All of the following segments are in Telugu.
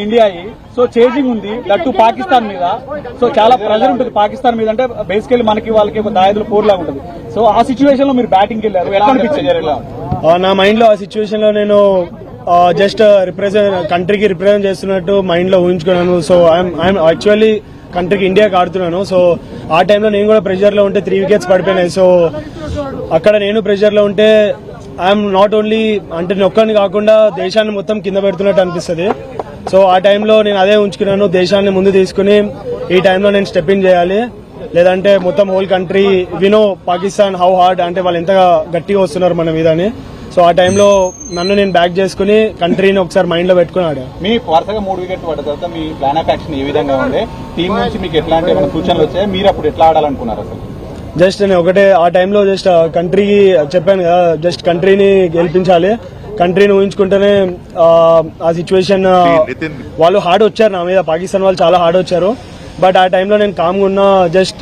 ఇండియా సో చేంజింగ్ ఉంది దట్టు పాకిస్తాన్ మీద. సో చాలా ప్రెజర్ ఉంటుంది పాకిస్తాన్ మీద. అంటే బేసికలీ మనకి వాళ్ళకి ఒక దాయదుల పోర్ లాగా ఉంటుంది. సో ఆ సిచ్యువేషన్ లో మీరు బ్యాటింగ్ వెళ్ళారు, ఎలా అనిపించారు? నా మైండ్ లో ఆ సిచ్యువేషన్ లో నేను జస్ట్ కంట్రీకి రిప్రజెంట్ చేస్తున్నట్టు మైండ్ లో ఊహించుకున్నాను. సో ఐఎమ్ యాక్చువల్లీ కంట్రీకి ఇండియాకి ఆడుతున్నాను. సో ఆ టైంలో నేను కూడా ప్రెషర్ లో ఉంటే 3 వికెట్స్ పడిపోయినాయి. సో అక్కడ నేను ప్రెషర్ లో ఉంటే ఐఎమ్ నాట్ ఓన్లీ అంటే ఒక్కరిని కాకుండా దేశాన్ని మొత్తం కింద పెడుతున్నట్టు అనిపిస్తుంది. సో ఆ టైంలో నేను అదే ఉంచుకున్నాను, దేశాన్ని ముందు తీసుకుని ఈ టైంలో నేను స్టెప్ ఇన్ చేయాలి, లేదంటే మొత్తం హోల్ కంట్రీ వినో పాకిస్తాన్ హౌ హార్డ్ అంటే వాళ్ళు ఎంత గట్టిగా వస్తున్నారు మన మీద అని. సో ఆ టైంలో నన్ను నేను బ్యాక్ చేసుకుని కంట్రీని ఒకసారి మైండ్ లో పెట్టుకుని ఆడా. మీ వరుసగా 3 వికెట్లు పడ్డ తర్వాత మీ ప్లాన్ ఆఫ్ యాక్షన్ ఏ విధంగా ఉండే? టీం నుంచి మీకు ఎట్లాంటి ఏమైనా సూచనలు వచ్చాయి? మీరు అప్పుడు ఎట్లా ఆడాలనుకున్నారు అసలు? జస్ట్ నేను ఒకటే ఆ టైంలో జస్ట్ కంట్రీకి చెప్పాను కదా, జస్ట్ కంట్రీని గెలిపించాలి, కంట్రీని ఊహించుకుంటేనే ఆ సిచ్యువేషన్ వాళ్ళు హార్డ్ వచ్చారు నా మీద, పాకిస్తాన్ వాళ్ళు చాలా హార్డ్ వచ్చారు. బట్ ఆ టైంలో నేను కామ్గా ఉన్నా, జస్ట్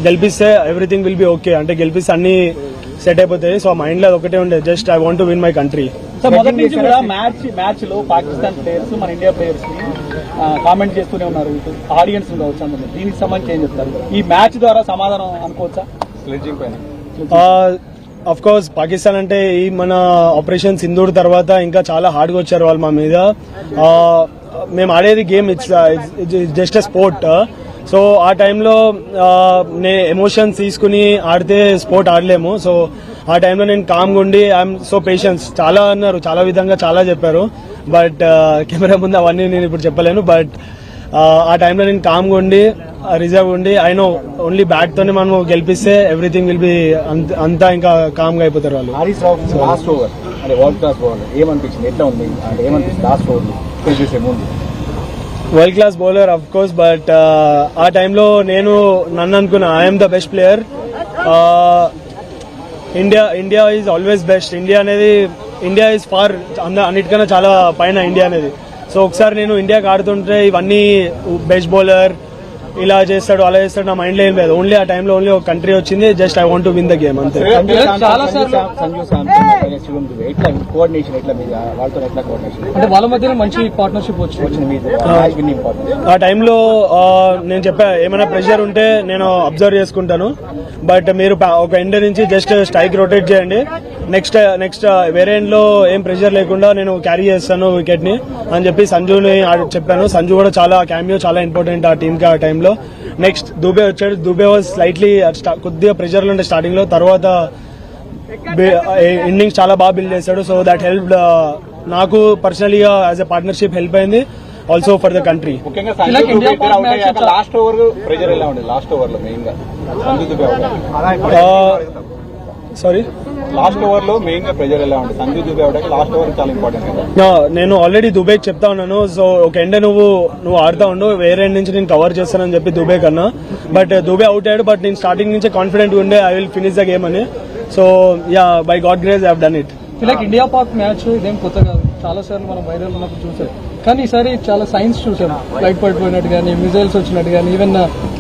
గెలిపిస్తే ఎవ్రీథింగ్ విల్ బి ఓకే, అంటే గెలిపిస్తే అన్ని సెట్ అయిపోతాయి. సో మైండ్ లో ఒకటే ఉండే, just I want to win my country. So మొదటి నుంచి కూడా మ్యాచ్ లో పాకిస్తాన్ ప్లేయర్స్ మన ఇండియా ప్లేయర్స్ ని కామెంట్ చేస్తూనే ఉన్నారు, ఆడియన్స్ కావచ్చు అందరూ. దీనికి సంబంధించి ఏం చెప్తారు? ఈ మ్యాచ్ ద్వారా సమాధానం అనుకోవచ్చా స్లెడ్జింగ్ పైన? అఫ్ కోర్స్ పాకిస్తాన్ అంటే ఈ మన ఆపరేషన్ సింధూర్ తర్వాత ఇంకా చాలా హార్డ్ గా వచ్చారు వాళ్ళు మా మీద. మేము ఆడేది game, it's just a sport. So ఆ టైంలో ఎమోషన్స్ తీసుకుని ఆడితే స్పోర్ట్ ఆడలేము. సో ఆ టైంలో నేను కామ్గా ఉండి ఐఎమ్ సో పేషెన్స్, చాలా అన్నారు, చాలా విధంగా చాలా చెప్పారు. బట్ కెమెరా ముందు అవన్నీ నేను ఇప్పుడు చెప్పలేను. బట్ ఆ టైంలో నేను కామ్గా ఉండి రిజర్వ్ ఉండి ఐ నో ఓన్లీ బ్యాట్ తోనే మనం గెలిపిస్తే ఎవ్రీథింగ్ విల్ బి అంతా ఇంకా కామ్గా అయిపోతారు వాళ్ళు. హరీష్ రావు లాస్ట్ ఓవర్ అంటే వరల్డ్ క్లాస్ బౌలర్, ఏమనిపించింది, ఎట్లా ఉంది అంటే ఏమనిపిస్తుంది లాస్ట్ ఓవర్ చేసే ముందు? World class bowler of course, but ఆ టైంలో నేను నన్ను అనుకున్నా I'm the best player. India is always best. India is far అన్నిటికన్నా చాలా పైన ఇండియా అనేది. సో ఒకసారి నేను ఇండియాకి ఆడుతుంటే ఇవన్నీ బెస్ట్ బౌలర్ ఇలా చేస్తాడు అలా చేస్తాడు నా మైండ్ లో ఏం లేదు. ఓన్లీ ఆ టైంలో ఓన్లీ ఒక కంట్రీ వచ్చింది, just I want to win the game అంతే. అంటే వాళ్ళ మధ్య మంచి పార్ట్నర్షిప్ వచ్చింది. ఆ టైంలో నేను చెప్పా, ఏమైనా ప్రెషర్ ఉంటే నేను అబ్జర్వ్ చేసుకుంటాను, బట్ మీరు ఒక ఎండ్ నుంచి జస్ట్ స్ట్రైక్ రొటేట్ చేయండి, నెక్స్ట్ వేరే ఎండ్ లో ఏం ప్రెషర్ లేకుండా నేను క్యారీ చేస్తాను వికెట్ ని అని చెప్పి సంజుని చెప్పాను. సంజు కూడా చాలా క్యామియో చాలా ఇంపార్టెంట్ ఆ టీమ్ కి ఆ టైంలో. నెక్స్ట్ దుబే వచ్చాడు. దుబే వాజ్ స్లైట్లీ కొద్దిగా ప్రెషర్ లో ఉండే స్టార్టింగ్ లో, తర్వాత ఇన్నింగ్స్ చాలా బాగా బిల్డ్ చేశాడు. సో దట్ హెల్ప్ నాకు పర్సనలీగా యాజ్ ఎ పార్ట్నర్షిప్ హెల్ప్ అయింది, also for the country. Last over pressure ఎలా ఉండే? లాస్ట్ ఓవర్ లో మెయిన్ గా సారీ లాస్ట్ ఓవర్ లో మెయిన్ గా ప్రెజర్ ఎలా ఉంటుంది? సంజు దుబే అవడానికి లాస్ట్ ఓవర్ చాలా ఇంపార్టెంట్. నేను ఆల్రెడీ దుబేకి చెప్తా ఉన్నాను. సో ఒక ఎండ్ నువ్వు ఆడుతా ఉండు, వేరే ఎండ్ నుంచి నేను కవర్ చేస్తానని చెప్పి దుబే కన్నా. బట్ దుబే అవుట్ అయ్యాడు, బట్ నేను స్టార్టింగ్ నుంచే కాన్ఫిడెంట్ ఉండే I will finish the game అని. So yeah, by God grace I have done it. Like India Pak match ఇదేం కొత్త కాదు, చాలా సార్లు మనం వైరల్ ఉన్నప్పుడు చూసాం. కానీ ఈసారి చాలా సైన్స్ చూసాం, ఫ్లైట్ పడిపోయినట్టు కానీ, మిజైల్స్ వచ్చినట్టు కానీ, ఈవెన్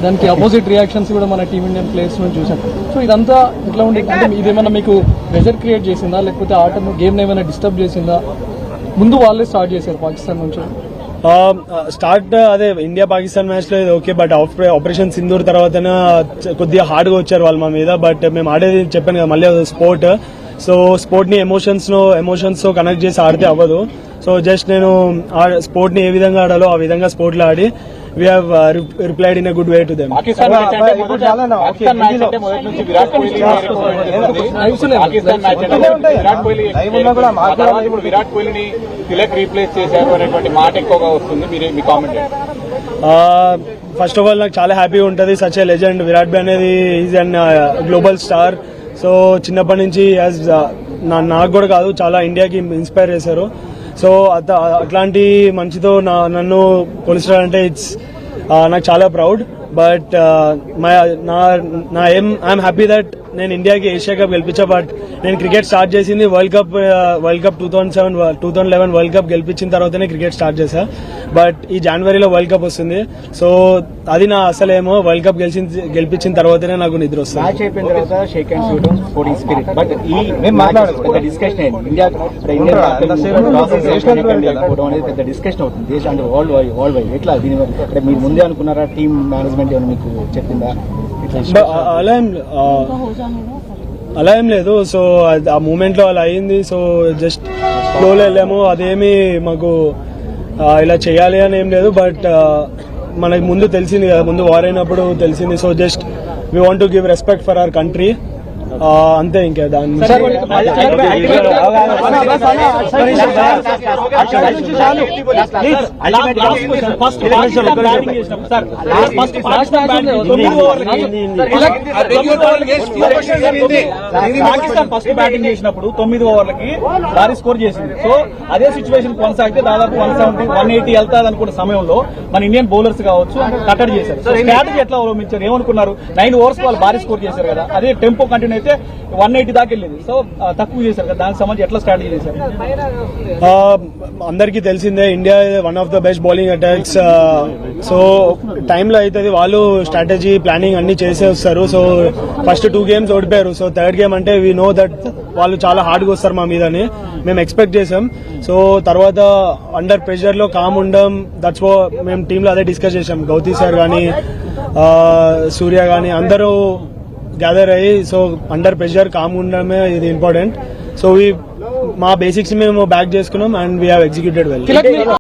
దానికి అపోజిట్ రియాక్షన్స్ కూడా మన టీమ్ ఇండియన్ ప్లేయర్స్ నుంచి చూసాం. సో ఇదంతా ఎట్లా ఉండే అంటే ఇదేమన్నా మీకు ప్రెషర్ క్రియేట్ చేసిందా, లేకపోతే ఆటను గేమ్ ఏమైనా డిస్టర్బ్ చేసిందా? ముందు వాళ్ళే స్టార్ట్ చేశారు పాకిస్తాన్ నుంచి. స్టార్ట్ అదే ఇండియా పాకిస్తాన్ మ్యాచ్ లో ఓకే, బట్ ఆపరేషన్ సింధూర్ తర్వాత కొద్దిగా హార్డ్ గా వచ్చారు వాళ్ళు మా మీద. బట్ మేము ఆడేది చెప్పాను కదా మళ్ళీ స్పోర్ట్. సో స్పోర్ట్ ని ఎమోషన్స్ తో కనెక్ట్ చేసి ఆడితే అవ్వదు. సో జస్ట్ నేను స్పోర్ట్ ని ఏ విధంగా ఆడాలో ఆ విధంగా స్పోర్ట్ లో ఆడి we have replied in a good way to them. Pakistan match అంటే మొదటి నుంచి విరాట్ కోహ్లీ విరాట్ కోహ్లీని తిలక్ రీప్లేస్ చేశారు అనేటువంటి మాట ఎక్కువగా వస్తుంది, మీ కామెంట్? ఫస్ట్ ఆఫ్ ఆల్ నాకు చాలా హ్యాపీగా ఉంటుంది. సచ్ ఏ లెజెండ్ విరాట్ భాయ్ అనేది is an global star. So చిన్నప్పటి నుంచి నాకు కూడా కాదు, చాలా ఇండియాకి ఇన్స్పైర్ చేశారు. సో అట్లాంటి మంచితో నన్ను పోలిస్తారంటే నాకు చాలా proud. But I'm happy that నేను ఇండియాకి ఏషియా కప్ గెలిపించా. బట్ నేను క్రికెట్ స్టార్ట్ చేసింది వరల్డ్ కప్ 2011 వరల్డ్ కప్ గెలిపించిన తర్వాతనే క్రికెట్ స్టార్ట్ చేశా. బట్ ఈ జనవరిలో వరల్డ్ కప్ వస్తుంది. సో అది నా అసలేమో వరల్డ్ కప్ గెలిపించిన తర్వాతనే నాకు నిద్ర వస్తుంది. మ్యాచ్ అయిపోయిన తర్వాత షేక్ హ్యాండ్స్ ఇవ్వడం స్పోర్టింగ్ స్పిరిట్. బట్ ఈ పెద్ద డిస్కషన్ అయింది. ఇండియన్ అనేది పెద్ద డిస్కషన్ అవుతుంది దేశం అంటే వరల్డ్ వైడ్. ఎట్లా దీని అంటే మీరు ముందే అనుకున్నారా? టీమ్ మేనేజ్మెంట్ ఏమైనా మీకు చెప్పిందా? అలా ఏం లేదు. సో ఆ మూమెంట్ లో అలా అయింది. సో జస్ట్ ఫ్లోలో వెళ్ళాము. అదేమి మాకు ఇలా చేయాలి అని ఏం లేదు. బట్ మనకు ముందు తెలిసింది కదా, ముందు వార్ అయినప్పుడు తెలిసింది. So just we want to give respect for our country, అంతే. ఇంకా దాని పాకిస్తాన్ ఫస్ట్ బ్యాటింగ్ చేసినప్పుడు 9 ఓవర్లకి భారీ స్కోర్ చేసింది. సో అదే సిచ్యువేషన్ కొనసాగితే దాదాపు 170, 180 వెళ్తాది అనుకున్న సమయంలో మన ఇండియన్ బౌలర్స్ కావచ్చు కట్టడి చేశారు. సో స్ట్రాటజీ ఎట్లా అవలంబించారు? ఏమనుకున్నారు? 9 ఓవర్స్ వాళ్ళు భారీ స్కోర్ చేశారు కదా, అదే టెంపో కంటిన్యూ అయితే 180 దాకా వెళ్ళింది. సో తక్కువ చేశారు కదా, దానికి సంబంధించి ఎట్లా స్ట్రాటజీ చేశారు? అందరికీ తెలిసిందే India one of the best bowling attacks. So టైంలో అయితే వాళ్ళు స్ట్రాటజీ ప్లానింగ్ అన్ని చేసే వస్తారు. సో ఫస్ట్ 2 games ఓడిపోయారు. సో థర్డ్ గేమ్ అంటే వీ నో దట్ వాళ్ళు చాలా హార్డ్గా వస్తారు మా మీదని మేము ఎక్స్పెక్ట్ చేసాం. సో తర్వాత అండర్ ప్రెషర్ లో కామ్ ఉండడం, దట్స్ మేము టీంలో అదే డిస్కస్ చేసాం. గౌతీ సార్ కానీ సూర్య కానీ అందరూ గ్యాదర్ అయ్యి, సో అండర్ ప్రెషర్ కామ్ ఉండడమే ఇది ఇంపార్టెంట్. సో మా బేసిక్స్ మేము బ్యాక్ చేసుకున్నాం and we have executed well.